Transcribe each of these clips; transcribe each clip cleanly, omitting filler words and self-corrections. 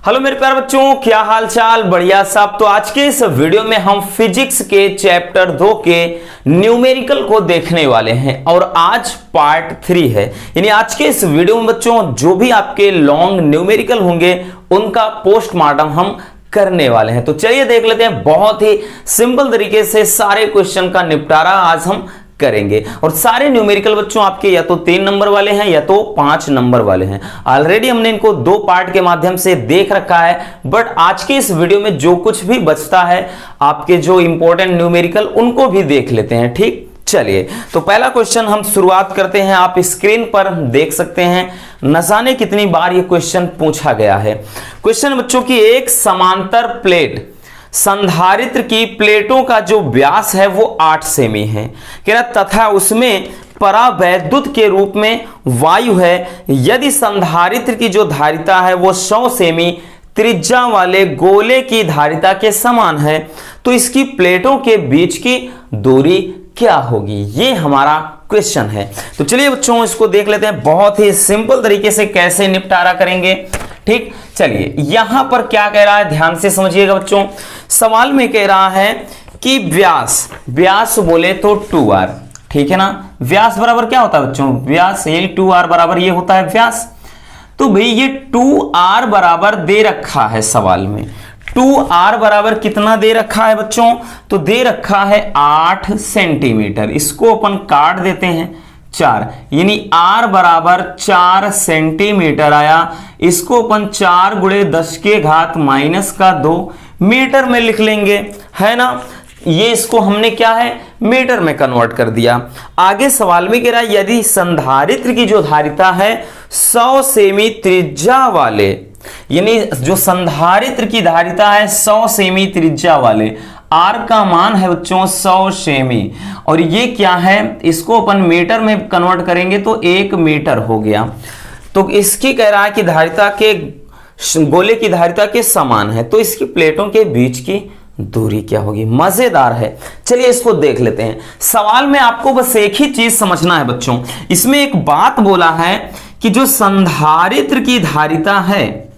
Hello मेरे प्यारे बच्चों, क्या हाल चाल? बढ़िया सब। तो आज के इस वीडियो में हम फिजिक्स के चैप्टर 2 के न्यूमेरिकल को देखने वाले हैं और आज पार्ट 3 है। यानी आज के इस वीडियो में बच्चों जो भी आपके लॉन्ग न्यूमेरिकल होंगे उनका पोस्टमार्टम हम करने वाले हैं। तो चलिए देख लेते हैं। बहुत ही सिंपल तरीके से सारे क्वेश्चन का निपटारा आज हम करेंगे और सारे न्यूमेरिकल बच्चों आपके या तो 3 नंबर वाले हैं या तो 5 नंबर वाले हैं। ऑलरेडी हमने इनको 2 पार्ट के माध्यम से देख रखा है, बट आज के इस वीडियो में जो कुछ भी बचता है आपके जो इंपॉर्टेंट न्यूमेरिकल उनको भी देख लेते हैं। ठीक, चलिए तो पहला क्वेश्चन हम शुरुआत करते हैं। आप स्क्रीन पर देख सकते हैं, न जाने कितनी बार ये क्वेश्चन पूछा गया है। क्वेश्चन बच्चों की एक समांतर प्लेट संधारित्र की प्लेटों का जो व्यास है वो 8 सेमी है तथा उसमें परावैद्युत के रूप में वायु है। यदि संधारित्र की जो धारिता है वो 100 सेमी त्रिज्या वाले गोले की धारिता के समान है, तो इसकी प्लेटों के बीच की दूरी क्या होगी? ये हमारा क्वेश्चन है। तो चलिए बच्चों इसको देख लेते हैं बहुत ही सिंपल तरीके से कैसे निपटारा करेंगे। ठीक, चलिए यहां पर क्या कह रहा है ध्यान से समझिएगा बच्चों। सवाल में कह रहा है कि व्यास बोले तो 2r, ठीक है ना। व्यास बराबर क्या होता है बच्चों? व्यास यही 2r बराबर ये होता है व्यास। तो भाई ये 2r बराबर दे रखा है सवाल में। 2r बराबर कितना दे रखा है बच्चों? तो दे रखा है 8 सेंटीमीटर। इसको अपन काट देते हैं 4, यानी r बराबर 4 सेंटीमीटर आया। इसको अपन 4 गुणे 10 के घात -2 मीटर में लिख लेंगे, है ना। ये इसको हमने क्या है मीटर में कन्वर्ट कर दिया। आगे सवाल में कह रहा है यदि संधारित्र की जो धारिता है 100 सेमी त्रिज्या वाले, यानी जो संधारित्र की धारिता है 100 सेमी त्रिज्या वाले, R का मान है बच्चों 100 सेमी और ये क्या है इसको अपन मीटर में कन्वर्ट करेंगे तो 1 मीटर हो गया। तो इसकी कह रहा है कि धारिता के गोले की धारिता के समान है, तो इसकी प्लेटों के बीच की दूरी क्या होगी? मजेदार है। चलिए इसको देख लेते हैं। सवाल में आपको बस एक ही चीज समझना है बच्चों। इसमें एक बात बोला है कि जो संधारित्र की धारिता है,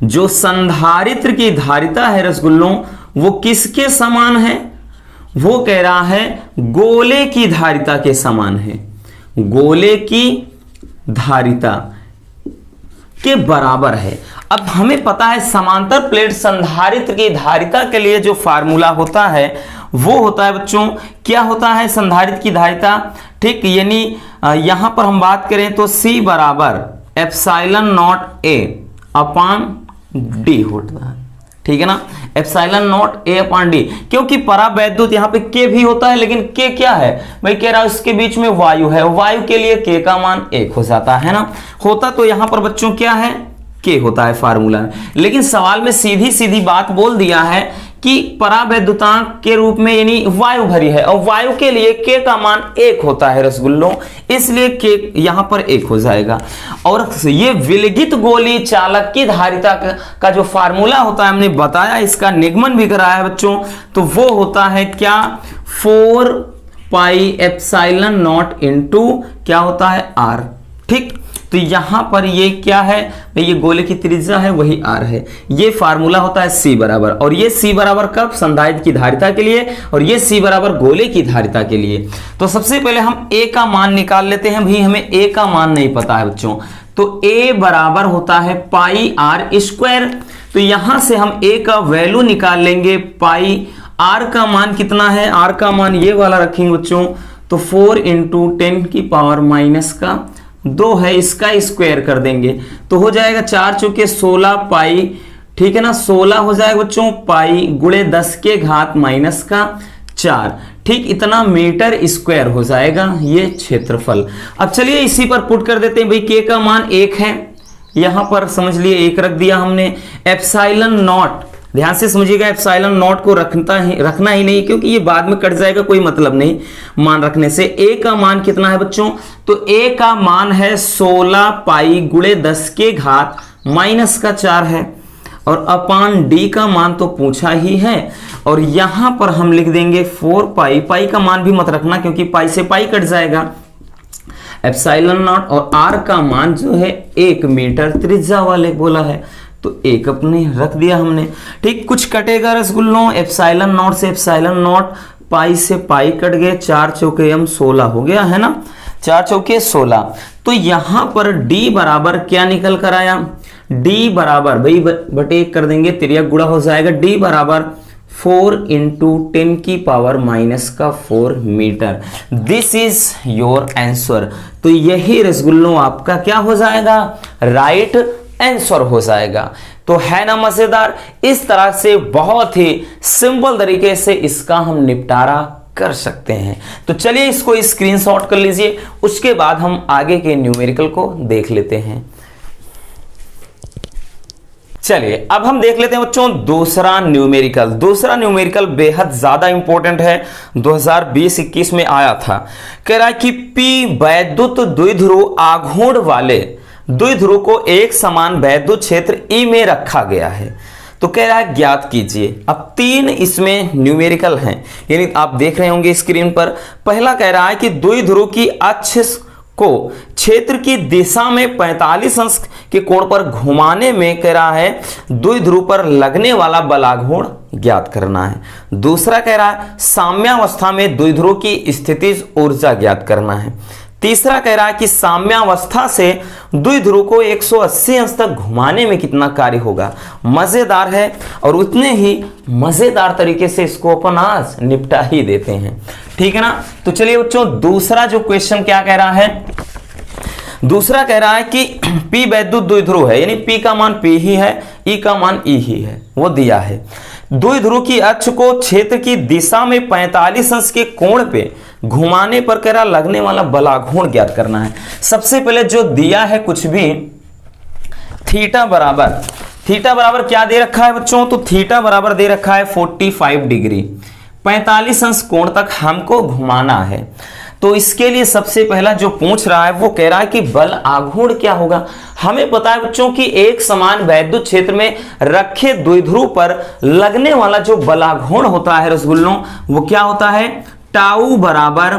जो संधारित्र की धारिता है रसगुल्लों, वो किसके समान है? वो कह रहा है गोले की धारिता के समान है। गोले की धारिता के बराबर है। अब हमें पता है समांतर प्लेट संधारित्र की धारिता के लिए जो फार्मूला होता है वो होता है बच्चों, क्या होता है संधारित्र की धारिता? ठीक, यानी यहां पर हम बात करें तो C बराबर ε0 A अपान D होता है, ठीक है ना। ε0 A अपान D, क्योंकि परावैद्युत यहाँ पे K भी होता है, लेकिन K क्या है भाई? कह रहा है इसके बीच में वायु है, वायु के लिए K का मान 1 हो जाता है ना। होता तो यहाँ पर बच्चों क्या है K होता है फार्मूला, लेकिन सवाल में सीधी सीधी बात बोल दिया है कि परावैद्युतांक के रूप में यानी वायु भरी है और वायु के लिए K का मान 1 होता है रसगुल्लों, इसलिए K यहां पर 1 हो जाएगा। और ये विलगित गोली चालक की धारिता का जो फार्मूला होता है हमने बताया, इसका निगमन भी कराया है बच्चों, तो वो होता है क्या 4 पाई ε0 इंटू क्या होता है R। ठीक, तो यहां पर ये क्या है, ये गोले की त्रिज्या है वही R है। ये फार्मूला होता है C बराबर, और ये C बराबर कब? संधारित्र की धारिता के लिए, और ये C बराबर गोले की धारिता के लिए। तो सबसे पहले हम A का मान निकाल लेते हैं। भाई हमें A का मान नहीं पता है बच्चों, तो A बराबर होता है पाई R स्क्वायर। तो यहां से हम A का वैल्यू निकाल लेंगे। पाई R का मान कितना है? R का मान ये वाला रखेंगे बच्चों, तो 4 इंटू 10⁻², है, इसका स्क्वायर कर देंगे तो हो जाएगा 4 चौके 16 पाई, ठीक है ना। 16 हो जाएगा बच्चों पाई गुणे 10 के घात -4, ठीक, इतना मीटर स्क्वायर हो जाएगा ये क्षेत्रफल। अब चलिए इसी पर पुट कर देते हैं। भाई K का मान 1 है, यहां पर समझ लिए 1 रख दिया हमने। ε0, ध्यान से समझिएगा, ε0 को रखना ही नहीं, क्योंकि ये बाद में कट जाएगा, कोई मतलब नहीं मान रखने से। A का मान कितना है बच्चों? तो A का मान है 16 पाई गुणे 10 के घात -4 है, और अपान D का मान तो पूछा ही है, और यहां पर हम लिख देंगे 4 पाई। पाई का मान भी मत रखना क्योंकि पाई से पाई कट जाएगा। ε0 और R का मान जो है 1 मीटर त्रिज्या वाले बोला है, तो 1 अपने रख दिया हमने। ठीक, कुछ कटेगा रसगुल्लों, एप्सिलॉन नॉट से एप्सिलॉन नॉट, पाई से पाई कट गए, 4 चौके 16 हो गया है ना, 4 चौके 16। तो यहां पर d बराबर क्या निकल कर आया, d बराबर भाई बटे 1 कर देंगे, तिर्यक गुणा हो जाएगा, d बराबर 4 × 10⁻⁴ metre. This is your answer. तो यही रसगुल्लों आपका क्या हो जाएगा, राइट आंसर हो जाएगा। तो है ना मजेदार। इस तरह से बहुत ही सिंपल तरीके से इसका हम निपटारा कर सकते हैं। तो चलिए इसको स्क्रीनशॉट कर लीजिए, उसके बाद हम आगे के न्यूमेरिकल को देख लेते हैं। चलिए अब हम देख लेते हैं बच्चों दूसरा न्यूमेरिकल। दूसरा न्यूमेरिकल बेहद ज्यादा इंपॉर्टेंट है, 2020-21 में आया था। कह रहा है कि P वैद्युत द्विध्रुव आघूर्ण वाले द्विध्रुव को एक समान वैद्युत क्षेत्र E में रखा गया है। तो कह रहा है ज्ञात कीजिए। अब 3 इसमें न्यूमेरिकल हैं, यानी आप देख रहे होंगे स्क्रीन पर। पहला कह रहा है कि द्विध्रुव की अक्ष को क्षेत्र की दिशा में 45 अंश के कोण पर घुमाने में कह रहा है द्विध्रुव पर लगने वाला बलाघूर्ण ज्ञात करना है। दूसरा कह रहा है साम्यावस्था में द्विध्रुव की स्थितिज ऊर्जा ज्ञात करना है। तीसरा कह रहा है कि साम्यावस्था से द्विध्रुव को 180 अंश तक घुमाने में कितना कार्य होगा। मजेदार है और उतने ही मजेदार तरीके से इसको अपन आज निपटा ही देते हैं, ठीक है ना। तो चलिए बच्चों दूसरा जो क्वेश्चन क्या कह रहा है, दूसरा कह रहा है कि P वैद्युत द्विध्रुव है, यानी P का मान P ही है, E का मान E ही है, वो दिया है। द्विध्रुव की अक्ष को क्षेत्र की दिशा में 45 अंश के कोण पे घुमाने पर कह रहा लगने वाला बलाघूर्ण ज्ञात करना है। सबसे पहले जो दिया है कुछ भी, थीटा बराबर क्या दे रखा है बच्चों, तो थीटा बराबर दे रखा है 45 डिग्री, 45 अंश कोण तक हमको घुमाना है। तो इसके लिए सबसे पहला जो पूछ रहा है वो कह रहा है कि बल आघूर्ण क्या होगा। हमें पता है बच्चों कि एक समान वैद्युत क्षेत्र में रखे द्विध्रुव पर लगने वाला जो बलाघूर्ण होता है रसगुल्लों, वो क्या होता है, टाउ बराबर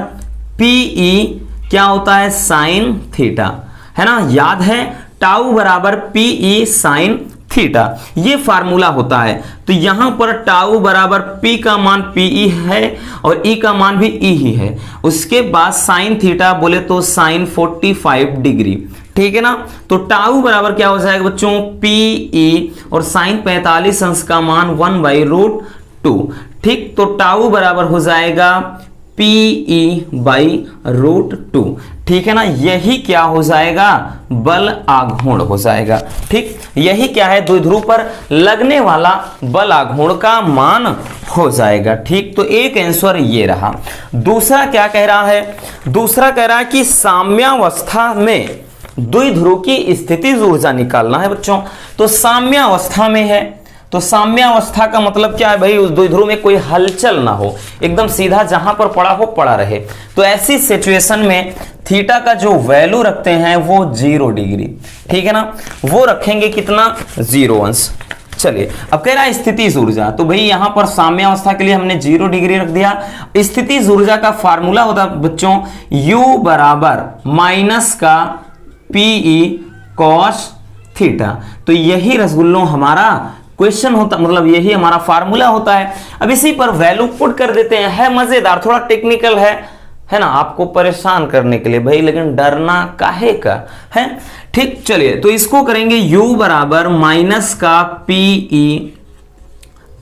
PE क्या होता है, साइन थीटा, है ना, याद है, टाउ बराबर PE साइन थीटा, ये फार्मूला होता है। तो यहां पर टाउ बराबर P का मान PE है और E का मान भी E ही है। उसके बाद साइन थीटा बोले तो साइन 45 डिग्री, ठीक है ना। तो टाउ बराबर क्या हो जाएगा बच्चों, PE और साइन 45 अंश का मान 1/√2, ठीक। तो टाउ बराबर हो जाएगा PE/√2, ठीक है ना। यही क्या हो जाएगा, बल आघूर्ण हो जाएगा, ठीक। यही क्या है, द्विध्रुव पर लगने वाला बल आघूर्ण का मान हो जाएगा, ठीक। तो एक आंसर ये रहा। दूसरा क्या कह रहा है, दूसरा कह रहा है कि साम्यावस्था में द्विध्रुव की स्थितिज ऊर्जा निकालना है बच्चों। तो साम्यावस्था में है, तो साम्यावस्था का मतलब क्या है भाई, उस द्विध्रुव में कोई हलचल ना हो, एकदम सीधा जहां पर पड़ा हो पड़ा रहे। तो ऐसी सिचुएशन में थीटा का जो वैल्यू रखते हैं वो 0 डिग्री, ठीक है ना, वो रखेंगे कितना, 0 अंश। चलिए अब कह रहा है स्थितिज ऊर्जा, तो भाई यहां पर साम्यावस्था के लिए हमने 0 डिग्री रख दिया। स्थितिज ऊर्जा का फार्मूला होता है बच्चों U बराबर माइनस का PE cos थीटा। तो यही रसगुल्लों हमारा क्वेश्चन होता, मतलब यही हमारा फार्मूला होता है। अब इसी पर वैल्यू पुट कर देते हैं। है मजेदार, थोड़ा टेक्निकल है ना, आपको परेशान करने के लिए भाई, लेकिन डरना काहे का है, ठीक। चलिए तो इसको करेंगे U बराबर माइनस का PE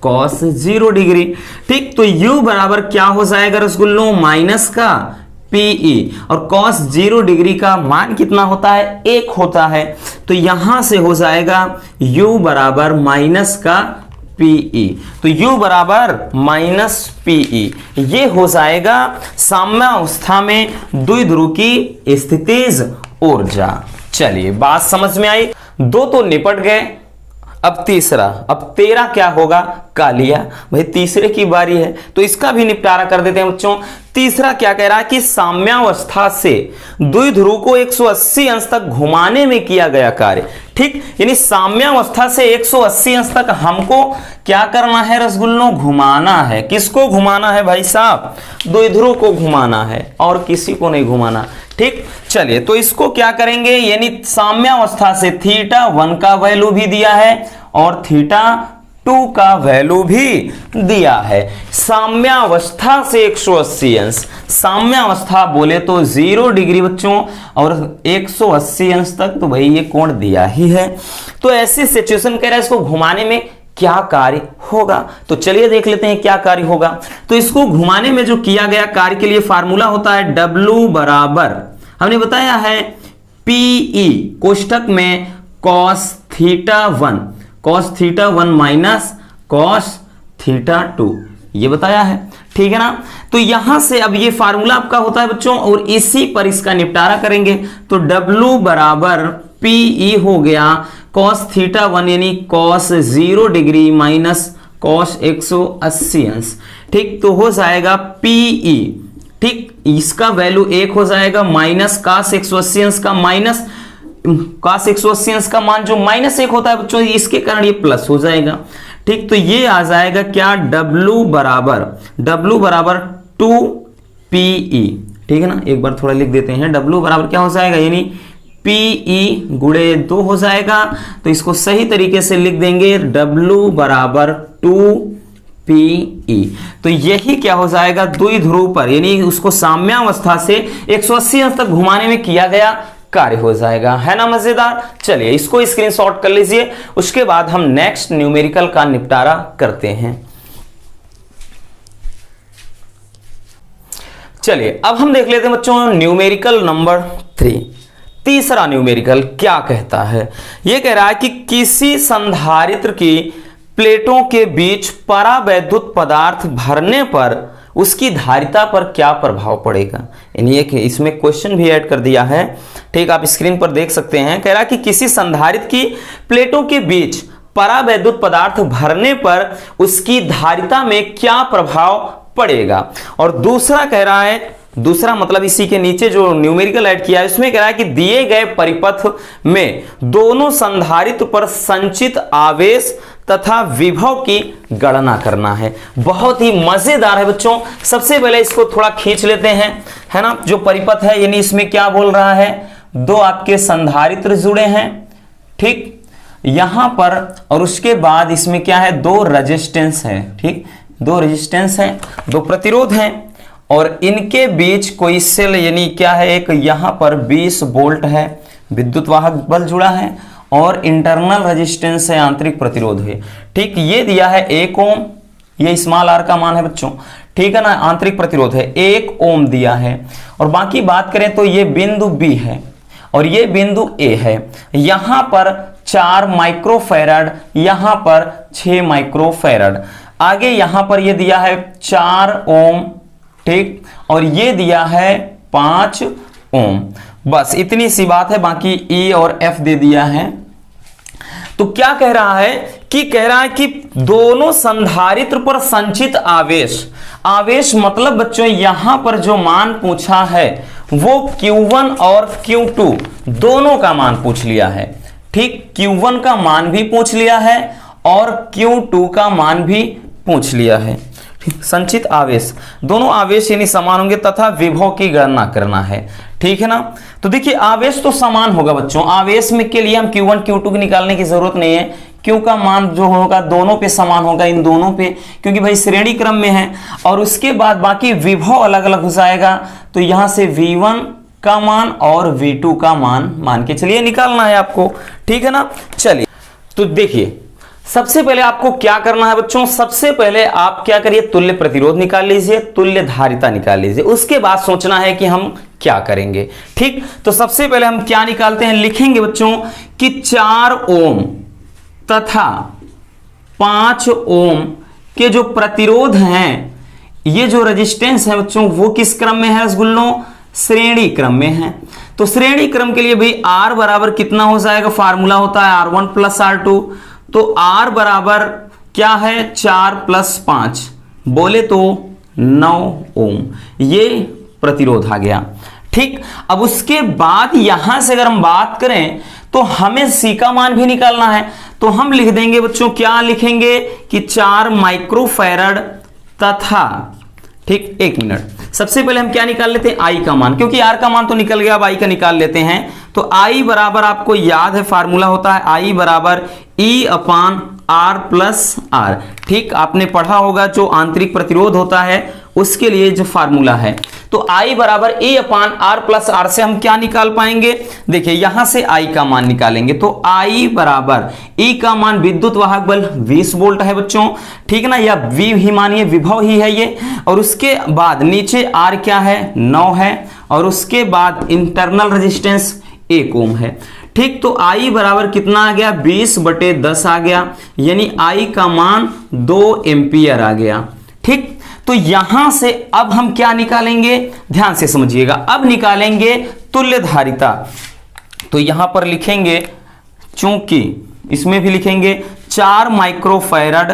cos 0 डिग्री, ठीक। तो U बराबर क्या हो जाएगा रसगुल्लों, माइनस का PE और cos 0 डिग्री का मान कितना होता है, 1 होता है। तो यहां से हो जाएगा U बराबर माइनस का PE, तो U बराबर माइनस PE, ये हो जाएगा साम्यावस्था में द्विध्रुव की स्थितिज ऊर्जा। चलिए बात समझ में आई, 2 तो निपट गए। अब तीसरा, अब 13 क्या होगा, कालिया, भाई तीसरे की बारी है तो इसका भी निपटारा कर देते हैं बच्चों। तीसरा क्या कह रहा है कि साम्यावस्था से द्विध्रुव को 180 अंश तक घुमाने में किया गया कार्य, ठीक। यानी साम्यावस्था से 180 अंश तक हमको क्या करना है रसगुल्लों, घुमाना है। किसको घुमाना है भाई साहब, द्विध्रुव को घुमाना है और किसी को नहीं घुमाना, ठीक। चलिए तो इसको क्या करेंगे, यानी साम्यावस्था से थीटा 1 का वैल्यू भी दिया है और थीटा 2 का वैल्यू भी दिया है। साम्यावस्था से 180 अंश, साम्यावस्था बोले तो 0 डिग्री बच्चों और 180 अंश तक, तो भाई ये कोण दिया ही है। तो ऐसी सिचुएशन कह रहा है इसको घुमाने में क्या कार्य होगा, तो चलिए देख लेते हैं क्या कार्य होगा। तो इसको घुमाने में जो किया गया कार्य के लिए फार्मूला होता है W बराबर, हमने बताया है PE कोष्टक में cos theta 1 minus cos theta 2, ये बताया है, ठीक है ना। तो यहां से अब ये फार्मूला आपका होता है बच्चों, और इसी पर इसका निपटारा करेंगे। तो W बराबर PE हो गया cos थीटा 1 यानी cos 0 डिग्री माइनस cos 180 अंश, ठीक। तो हो जाएगा PE, ठीक, इसका वैल्यू 1 हो जाएगा माइनस cos 180 अंश का, माइनस cos 180 अंश का मान जो -1 होता है बच्चों, इसके कारण ये प्लस हो जाएगा, ठीक। तो ये आ जाएगा क्या, W बराबर 2PE, ठीक है ना। एक बार थोड़ा लिख देते हैं, W बराबर क्या हो जाएगा, यानी PE गुणे 2 हो जाएगा। तो इसको सही तरीके से लिख देंगे W बराबर 2PE। तो यही क्या हो जाएगा, द्विध्रुव पर यानी उसको साम्यावस्था से 180 अंश तक घुमाने में किया गया कार्य हो जाएगा, है ना मजेदार। चलिए इसको स्क्रीनशॉट कर लीजिए, उसके बाद हम नेक्स्ट न्यूमेरिकल का निपटारा करते हैं। चलिए अब हम देख लेते हैं बच्चों न्यूमेरिकल नंबर 3। तीसरा न्यूमेरिकल क्या कहता है, यह कह रहा है कि किसी संधारित्र की प्लेटों के बीच परावैद्युत पदार्थ भरने पर उसकी धारिता पर क्या प्रभाव पड़ेगा। यानी एक इसमें क्वेश्चन भी ऐड कर दिया है, ठीक, आप स्क्रीन पर देख सकते हैं। कह रहा है कि किसी संधारित्र की प्लेटों के बीच परावैद्युत पदार्थ भरने पर उसकी धारिता में क्या प्रभाव पड़ेगा। और दूसरा कह रहा है, दूसरा मतलब इसी के नीचे जो न्यूमेरिकल ऐड किया है इसमें कह रहा है कि दिए गए परिपथ में दोनों संधारित्र पर संचित आवेश तथा विभव की गणना करना है। बहुत ही मजेदार है बच्चों। सबसे पहले इसको थोड़ा खींच लेते हैं, है ना। जो परिपथ है यानी इसमें क्या बोल रहा है, दो आपके संधारित्र जुड़े हैं, ठीक, यहां पर, और उसके बाद इसमें क्या है, दो रेजिस्टेंस है, ठीक, दो रेजिस्टेंस है, दो प्रतिरोध हैं, और इनके बीच कोई सेल यानी क्या है, एक यहां पर 20 वोल्ट है, विद्युत वाहक बल जुड़ा है, और इंटरनल रेजिस्टेंस है, आंतरिक प्रतिरोध है, ठीक। ये दिया है 1 ओम, ये स्मॉल आर का मान है बच्चों, ठीक है ना। आंतरिक प्रतिरोध है 1 ओम दिया है, और बाकी बात करें तो ये बिंदु बी है और ये बिंदु ए है। यहां पर 4 माइक्रोफैराड, यहां पर 6 माइक्रोफैराड, आगे यहां पर ये दिया है 4 ओम, ठीक, और ये दिया है 5 ओम। बस इतनी सी बात है, बाकी ई और एफ दे दिया है। तो क्या कह रहा है कि कह रहा है कि दोनों संधारित्र पर संचित आवेश, आवेश मतलब बच्चों यहां पर जो मान पूछा है वो Q1 और Q2 दोनों का मान पूछ लिया है, ठीक। Q1 का मान भी पूछ लिया है और Q2 का मान भी पूछ लिया है, ठीक। संचित आवेश, दोनों आवेश यानी समान होंगे तथा विभव की गणना करना है, ठीक है ना। तो देखिए आवेश तो समान होगा बच्चों, आवेश में के लिए हम Q1 Q2 की निकालने की जरूरत नहीं है। Q का मान जो होगा दोनों पे समान होगा, इन दोनों पे, क्योंकि भाई श्रेणी क्रम में है। और उसके बाद बाकी विभव अलग अलग हो जाएगा, तो यहां से V1 का मान और V2 का मान के चलिए निकालना है आपको, ठीक है ना। चलिए तो देखिए सबसे पहले आपको क्या करना है बच्चों, सबसे पहले आप क्या करिए, तुल्य प्रतिरोध निकाल लीजिए, तुल्य धारिता निकाल लीजिए, उसके बाद सोचना है कि हम क्या करेंगे, ठीक। तो सबसे पहले हम क्या निकालते हैं, लिखेंगे बच्चों कि 4 ओम तथा 5 ओम के जो प्रतिरोध हैं, ये जो रेजिस्टेंस है बच्चों वो किस क्रम में है रसगुल्लों, श्रेणी क्रम में है। तो श्रेणी क्रम के लिए भाई R बराबर कितना हो जाएगा, फार्मूला होता है R1 प्लस R2, तो R बराबर क्या है, 4 प्लस 5 बोले तो 9 ओम, ये प्रतिरोध आ गया, ठीक। अब उसके बाद यहां से अगर हम बात करें तो हमें C का मान भी निकालना है, तो हम लिख देंगे बच्चों, क्या लिखेंगे कि 4 माइक्रोफैराड तथा, ठीक, 1 मिनट, सबसे पहले हम क्या निकाल लेते हैं, I का मान, क्योंकि R का मान तो निकल गया, अब I का निकाल लेते हैं। तो I बराबर आपको याद है फार्मूला होता है I बराबर E अपान R प्लस R। ठीक, आपने पढ़ा होगा जो आंतरिक प्रतिरोध होता है उसके लिए जो फार्मूला है। तो I बराबर E अपान R प्लस R से हम क्या निकाल पाएंगे? देखिए यहां से I का मान निकालेंगे तो I बराबर E का मान विद्युत वाहक बल 20 वोल्ट है बच्चों, ठीक ना, या V ही मानिए, विभव ही है ये। और उसके बाद नीचे R क्या है? 9 है, और उसके बाद इंटरनल रेजिस्टेंस 1 ओम है। ठीक, तो I बराबर कितना आ गया? 20/10 आ गया, यानी I का मान 2 एम्पियर आ गया। ठीक, तो यहां से अब हम क्या निकालेंगे? ध्यान से समझिएगा, अब निकालेंगे तुल्य धारिता। तो यहां पर लिखेंगे, चूंकि इसमें भी लिखेंगे 4 माइक्रोफैरड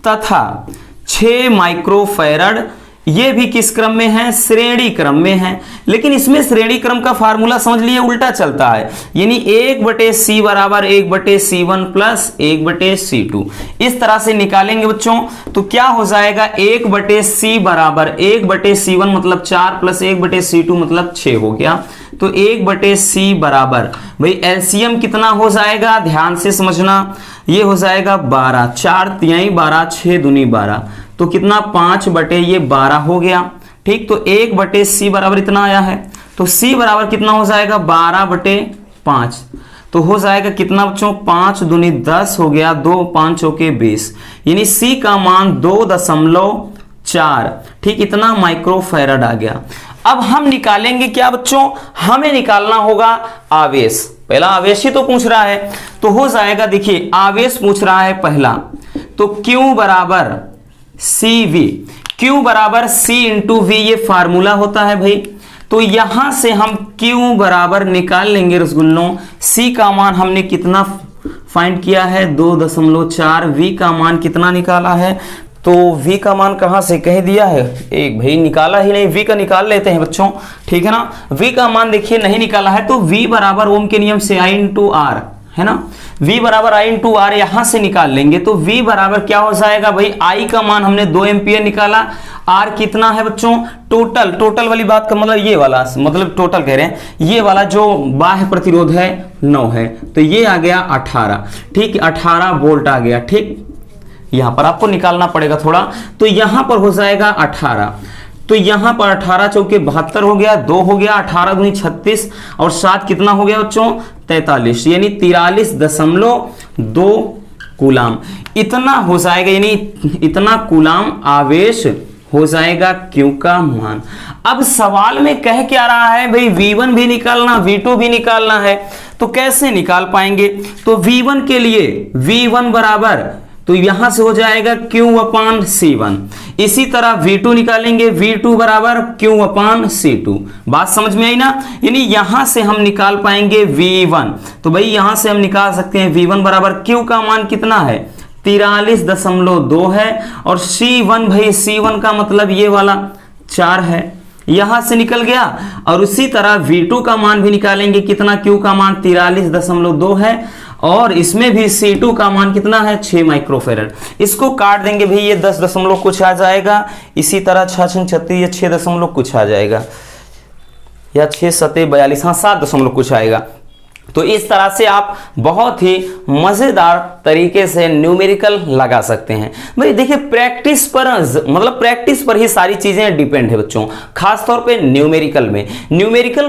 तथा 6 माइक्रोफैरड, ये भी किस क्रम में है? श्रेणी क्रम में है। लेकिन इसमें श्रेणी क्रम का फार्मूला समझ लिए उल्टा चलता है, यानी 1/C बराबर 1/C1 प्लस 1/C2, इस तरह से निकालेंगे बच्चों। तो क्या हो जाएगा? 1/C बराबर 1/C1 मतलब 4 प्लस 1/C2 मतलब 6 हो गया। तो 1/C बराबर, भाई एलसीएम कितना हो जाएगा? ध्यान से समझना, ये हो जाएगा 12, 4 तिहाई 12, 6 दूनी 12, तो कितना? 5/12 हो गया। ठीक, तो 1/C बराबर इतना आया है, तो C बराबर कितना हो जाएगा? 12/5, तो हो जाएगा कितना बच्चों? 5 दूनी 10 हो गया, 2 5 होके 20, यानी C का मान 2.4। ठीक, इतना माइक्रोफैरड आ गया। अब हम निकालेंगे क्या बच्चों? हमें निकालना होगा आवेश। पहला आवेश ही तो पूछ रहा है, तो हो जाएगा, देखिए आवेश पूछ रहा है पहला, तो Q बराबर CV, Q बराबर C इंटू V, ये फार्मूला होता है भाई। तो यहां से हम Q बराबर निकाल लेंगे रसगुल्लों। C का मान हमने कितना फाइंड किया है? 2.4। V का मान कितना निकाला है? तो V का मान कहां से कह दिया है? एक भाई निकाला ही नहीं, V का निकाल लेते हैं बच्चों, ठीक है ना। V का मान देखिए नहीं निकाला है, तो V बराबर ओम के नियम से I इंटू R है ना, V बराबर I इंटू R यहां से निकाल लेंगे। तो V बराबर क्या हो जाएगा भाई? I का मान हमने 2 एम्पियर निकाला, R कितना है बच्चों? टोटल वाली बात का मतलब ये वाला, मतलब टोटल कह रहे हैं, ये वाला जो बाह्य प्रतिरोध है 9 है, तो ये आ गया 18। ठीक, 18 वोल्ट आ गया। ठीक, यहां पर आपको निकालना पड़ेगा थोड़ा, तो यहां पर हो जाएगा 18, तो यहां पर 18 चौके 72 हो गया, 2 हो गया, 18 दूनी 36 और 7 कितना हो गया बच्चों? 43, यानी 43.2 कूलाम इतना हो जाएगा, यानी इतना कूलाम आवेश हो जाएगा Q का मान। अब सवाल में कह क्या रहा है भाई? V1 भी निकालना, V2 भी निकालना है, तो कैसे निकाल पाएंगे? तो V1 के लिए V1 बराबर, तो यहां से हो जाएगा Q/C1। इसी तरह V2 निकालेंगे, V2 बराबर Q/C2। बात समझ में आई ना? यानी यहां से हम निकाल पाएंगे V1, तो भाई यहां से हम निकाल सकते हैं V1 बराबर, Q का मान कितना है? 43.2 है, और C1 भाई C1 का मतलब ये वाला 4 है, यहां से निकल गया। और उसी तरह V2 का मान भी निकालेंगे, कितना? Q का मान 43.2 है, और इसमें भी C2 का मान कितना है? 6 माइक्रोफैरड। इसको काट देंगे भाई, ये 10 दशमलव कुछ आ जाएगा, इसी तरह 6 36, ये 6 दशमलव कुछ आ जाएगा, या 6 7 42, हाँ 7 दशमलव कुछ आएगा। तो इस तरह से आप बहुत ही मजेदार तरीके से न्यूमेरिकल लगा सकते हैं। भाई देखिए प्रैक्टिस पर, मतलब प्रैक्टिस पर ही सारी चीजें डिपेंड है बच्चों, खासतौर पे न्यूमेरिकल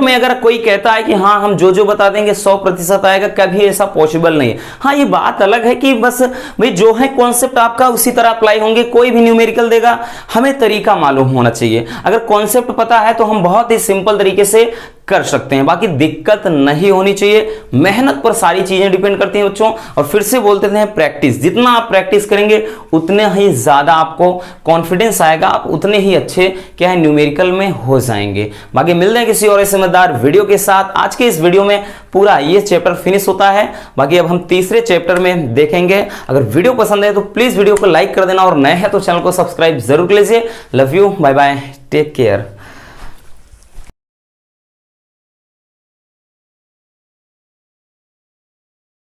में अगर कोई कहता है कि हाँ हम जो बता देंगे 100% आएगा, कभी ऐसा पॉसिबल नहीं है। हाँ ये बात अलग है कि बस भाई जो है कॉन्सेप्ट आपका उसी तरह अप्लाई होंगे, कोई भी न्यूमेरिकल देगा, हमें तरीका मालूम होना चाहिए। अगर कॉन्सेप्ट पता है तो हम बहुत ही सिंपल तरीके से कर सकते हैं, बाकी दिक्कत नहीं होनी चाहिए। मेहनत पर सारी चीजें डिपेंड करती हैं बच्चों, और फिर से बोलते हैं प्रैक्टिस, जितना आप प्रैक्टिस करेंगे उतने ही ज्यादा आपको कॉन्फिडेंस आएगा, आप उतने ही अच्छे क्या है न्यूमेरिकल में हो जाएंगे। बाकी मिलते हैं किसी और ऐसे मजेदार वीडियो के साथ। आज के इस वीडियो में पूरा ये चैप्टर फिनिश होता है, बाकी अब हम तीसरे चैप्टर में देखेंगे। अगर वीडियो पसंद है तो प्लीज वीडियो को लाइक कर देना, और नए हैं तो चैनल को सब्सक्राइब जरूर कर लीजिए। Love you, bye bye, take care.